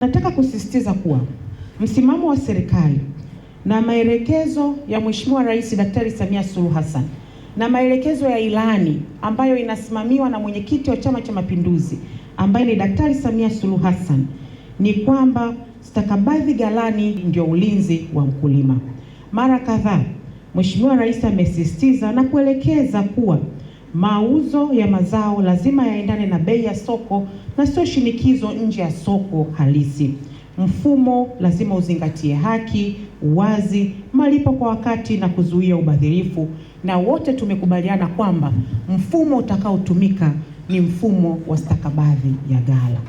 Nataka kusisitiza kuwa msimamo wa serikali na maelekezo ya Mheshimiwa Rais Daktari Samia Suluhu Hassan na maelekezo ya ilani ambayo inasimamiwa na mwenyekiti wa Chama cha Mapinduzi ambaye ni Daktari Samia Suluhu Hassan ni kwamba stakabadhi ghalani ndio ulinzi wa mkulima. Mara kadhaa Mheshimiwa Rais amesisitiza na kuelekeza kuwa mauzo ya mazao lazima yaendane na bei ya soko na sio shinikizo nje ya soko halisi. Mfumo lazima uzingatie haki, uwazi, malipo kwa wakati na kuzuia ubadhirifu, na wote tumekubaliana kwamba mfumo utakaotumika ni mfumo wa stakabadhi ya ghala.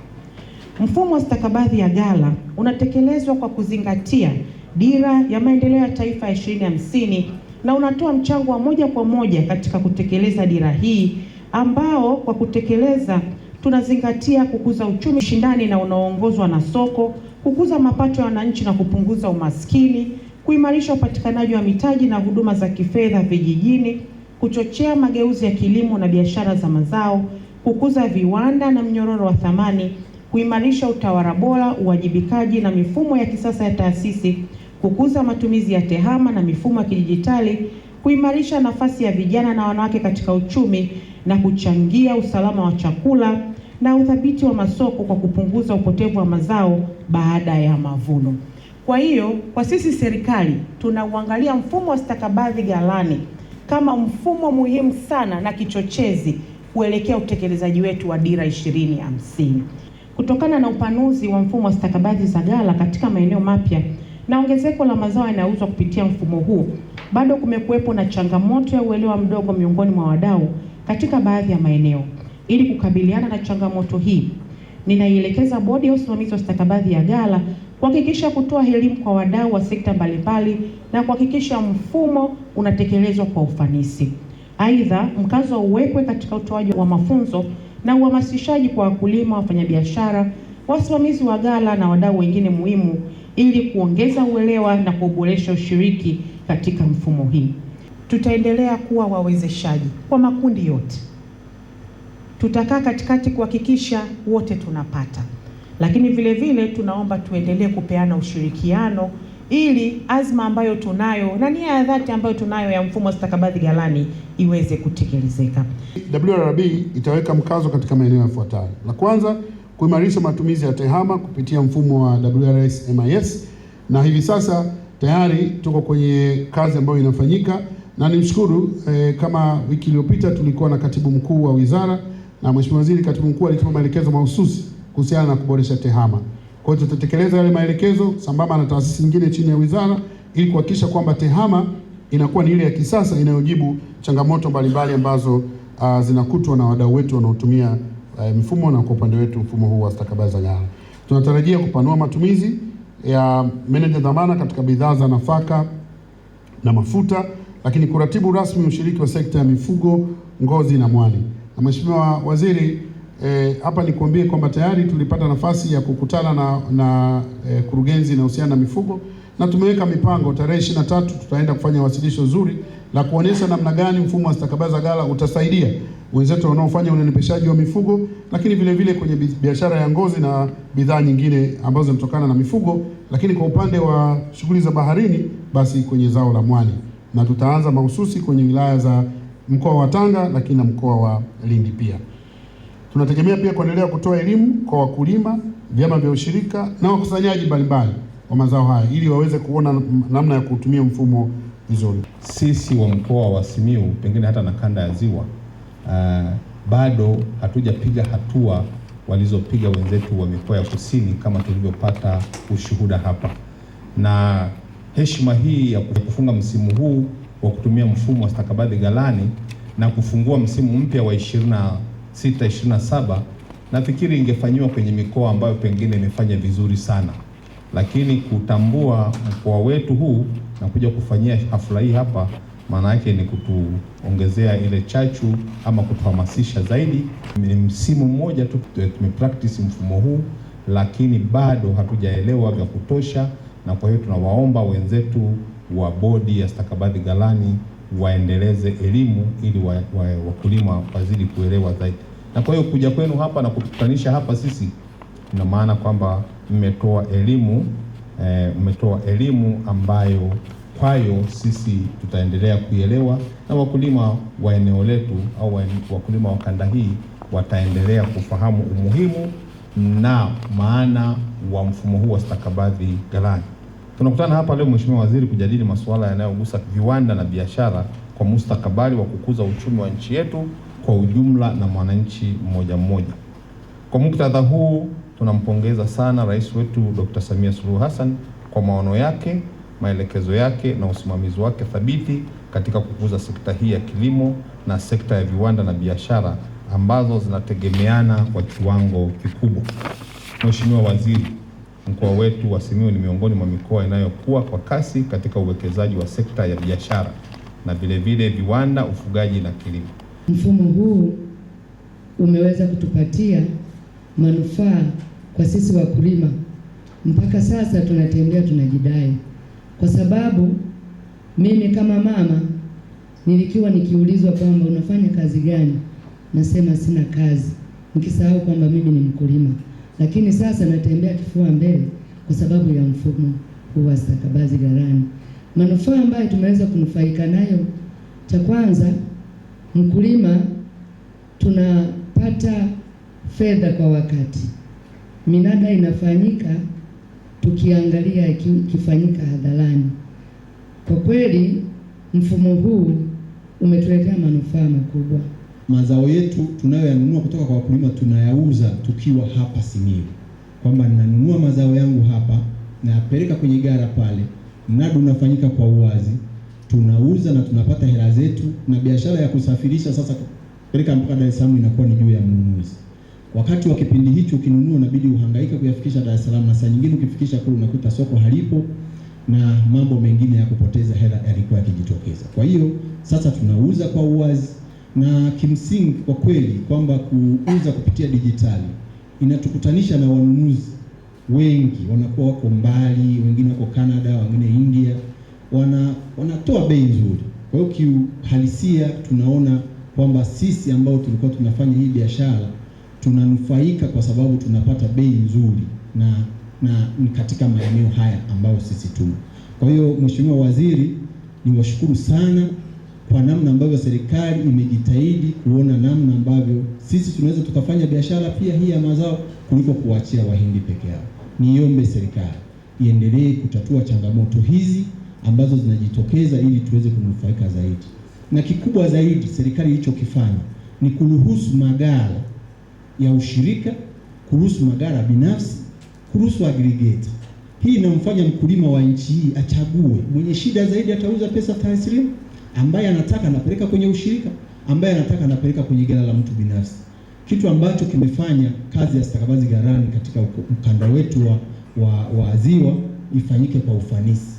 Mfumo wa stakabadhi ya ghala unatekelezwa kwa kuzingatia Dira ya Maendeleo ya Taifa ya 2050 na unatoa mchango wa moja kwa moja katika kutekeleza dira hii, ambao kwa kutekeleza tunazingatia kukuza uchumi shindani na unaoongozwa na soko, kukuza mapato ya wananchi na kupunguza umaskini, kuimarisha upatikanaji wa mitaji na huduma za kifedha vijijini, kuchochea mageuzi ya kilimo na biashara za mazao, kukuza viwanda na mnyororo wa thamani, kuimarisha utawala bora, uwajibikaji na mifumo ya kisasa ya taasisi, kukuza matumizi ya tehama na mifumo ya kidijitali, kuimarisha nafasi ya vijana na wanawake katika uchumi na kuchangia usalama wa chakula na udhibiti wa masoko kwa kupunguza upotevu wa mazao baada ya mavuno. Kwa hiyo, kwa sisi serikali tunauangalia mfumo wa stakabadhi ghalani kama mfumo muhimu sana na kichochezi kuelekea utekelezaji wetu wa Dira 2050. Kutokana na upanuzi wa mfumo wa stakabadhi za ghala katika maeneo mapya na ongezeko la mazao yanayouzwa kupitia mfumo huu, bado kumekuwepo na changamoto ya uelewa mdogo miongoni mwa wadau katika baadhi ya maeneo. Ili kukabiliana na changamoto hii, ninaielekeza Bodi ya Usimamizi wa Stakabadhi ya Ghala kuhakikisha kutoa elimu kwa wadau wa sekta mbalimbali na kuhakikisha mfumo unatekelezwa kwa ufanisi. Aidha, mkazo uwekwe katika utoaji wa mafunzo na uhamasishaji kwa wakulima, wafanyabiashara, wasimamizi wa ghala na wadau wengine muhimu ili kuongeza uelewa na kuboresha ushiriki katika mfumo hii. Tutaendelea kuwa wawezeshaji kwa makundi yote. Tutakaa katikati kuhakikisha wote tunapata. Lakini vile vile tunaomba tuendelee kupeana ushirikiano ili azma ambayo tunayo na nia ya dhati ambayo tunayo ya mfumo wa stakabadhi ghalani iweze kutekelezeka. WRB itaweka mkazo katika maeneo yafuatayo. La kwanza, kuimarisha matumizi ya tehama kupitia mfumo wa WRS MIS, na hivi sasa tayari tuko kwenye kazi ambayo inafanyika, na nimshukuru kama wiki iliyopita tulikuwa na katibu mkuu wa wizara na Mheshimiwa Waziri, katibu mkuu alitoa maelekezo mahususi kuhusiana na kuboresha tehama. Kwa hiyo tutatekeleza yale maelekezo sambamba na taasisi nyingine chini ya wizara ili kuhakikisha kwamba tehama inakuwa ni ile ya kisasa inayojibu changamoto mbalimbali ambazo zinakutwa na wadau wetu wanaotumia mifumo, na kwa upande wetu mfumo huu wa stakabadhi za ghala. Tunatarajia kupanua matumizi ya meneja dhamana katika bidhaa za nafaka na mafuta, lakini kuratibu rasmi ushiriki wa sekta ya mifugo, ngozi na mwani. Na Mheshimiwa Waziri, hapa nikuambie kwamba tayari tulipata nafasi ya kukutana na kurugenzi inayohusiana na mifugo, na tumeweka mipango. Tarehe 23 tutaenda kufanya wasilisho zuri la kuonyesha namna gani mfumo wa stakabadhi za ghala utasaidia wenzetu wanaofanya unenepeshaji wa mifugo, lakini vile vile kwenye biashara ya ngozi na bidhaa nyingine ambazo zinatokana na mifugo, lakini kwa upande wa shughuli za baharini basi kwenye zao la mwani. Na tutaanza mahususi kwenye wilaya za mkoa wa Tanga, lakini na mkoa wa Lindi pia. Tunategemea pia kuendelea kutoa elimu kwa wakulima, vyama vya ushirika na wakusanyaji mbalimbali wa mazao haya ili waweze kuona namna ya kutumia mfumo vizuri. Sisi wa mkoa wa Simiyu, pengine hata na kanda ya Ziwa, bado hatujapiga hatua walizopiga wenzetu wa mikoa ya kusini kama tulivyopata ushuhuda hapa. Na heshima hii ya kufunga msimu huu wa kutumia mfumo wa stakabadhi ghalani na kufungua msimu mpya wa 26-27, nafikiri ingefanywa kwenye mikoa ambayo pengine imefanya vizuri sana, lakini kutambua mkoa wetu huu na kuja kufanyia hafla hii hapa, maana yake ni kutuongezea ile chachu ama kutuhamasisha zaidi. Ni msimu mmoja tu tumepractice mfumo huu, lakini bado hatujaelewa vya kutosha, na kwa hiyo tunawaomba wenzetu wa bodi ya stakabadhi ghalani waendeleze elimu ili wakulima wazidi kuelewa zaidi. Na kwa hiyo kuja kwenu hapa na kutukutanisha hapa sisi Ina maana kwamba mmetoa elimu ambayo kwayo sisi tutaendelea kuielewa, na wakulima wa eneo letu au wakulima wa kanda hii wataendelea kufahamu umuhimu na maana wa mfumo huu wa stakabadhi ghalani. Tunakutana hapa leo, Mheshimiwa Waziri, kujadili masuala yanayogusa viwanda na biashara kwa mustakabali wa kukuza uchumi wa nchi yetu kwa ujumla na mwananchi mmoja mmoja. Kwa muktadha huu, tunampongeza sana Rais wetu Dr. Samia Suluhu Hassan kwa maono yake, maelekezo yake na usimamizi wake thabiti katika kukuza sekta hii ya kilimo na sekta ya viwanda na biashara ambazo zinategemeana kwa kiwango kikubwa. Mheshimiwa Waziri, mkoa wetu wa Simiyu ni miongoni mwa mikoa inayokuwa kwa kasi katika uwekezaji wa sekta ya biashara na vile viwanda, ufugaji na kilimo. Mfumo huu umeweza kutupatia manufaa kwa sisi wakulima. Mpaka sasa tunatembea tunajidai, kwa sababu mimi kama mama nilikiwa nikiulizwa kwamba unafanya kazi gani, nasema sina kazi, nikisahau kwamba mimi ni mkulima. Lakini sasa natembea kifua mbele kwa sababu ya mfumo huu wa stakabadhi ghalani. Manufaa ambayo tumeweza kunufaika nayo, cha kwanza, mkulima tunapata fedha kwa wakati. Minada inafanyika tukiangalia ikifanyika hadharani. Kwa kweli mfumo huu umetuletea manufaa makubwa. Mazao yetu tunayoyanunua kutoka kwa wakulima tunayauza tukiwa hapa Simiyu, kwamba ninanunua mazao yangu hapa nayapeleka kwenye gara pale, mnada unafanyika kwa uwazi, tunauza na tunapata hela zetu, na biashara ya kusafirisha sasa kupeleka mpaka Dar es Salaam inakuwa ni juu ya mnunuzi. Wakati wa kipindi hicho ukinunua unabidi uhangaika kuyafikisha Dar es Salaam, na saa nyingine ukifikisha kule unakuta soko halipo na mambo mengine ya kupoteza hela yalikuwa yakijitokeza. Kwa hiyo sasa tunauza kwa uwazi, na kimsingi kwa kweli kwamba kuuza kupitia dijitali inatukutanisha na wanunuzi wengi, wanakuwa wako mbali, wengine wako Canada, wengine India, wanatoa bei nzuri. Kwa hiyo kiuhalisia tunaona kwamba sisi ambao tulikuwa tunafanya hii biashara tunanufaika kwa sababu tunapata bei nzuri na katika maeneo haya ambayo sisi tumo. Kwa hiyo Mheshimiwa Waziri, niwashukuru sana kwa namna ambavyo serikali imejitahidi kuona namna ambavyo sisi tunaweza tukafanya biashara pia hii ya mazao kuliko kuachia Wahindi peke yao. Niombe serikali iendelee kutatua changamoto hizi ambazo zinajitokeza ili tuweze kunufaika zaidi. Na kikubwa zaidi serikali ilichokifanya ni kuruhusu maghala ya ushirika, kuruhusu maghala binafsi, kuruhusu aggregator. Hii inamfanya mkulima wa nchi hii achague, mwenye shida zaidi atauza pesa taslimu, ambaye anataka anapeleka kwenye ushirika, ambaye anataka anapeleka kwenye ghala la mtu binafsi. Kitu ambacho kimefanya kazi ya stakabadhi ghalani katika ukanda wetu wa Ziwa ifanyike kwa ufanisi.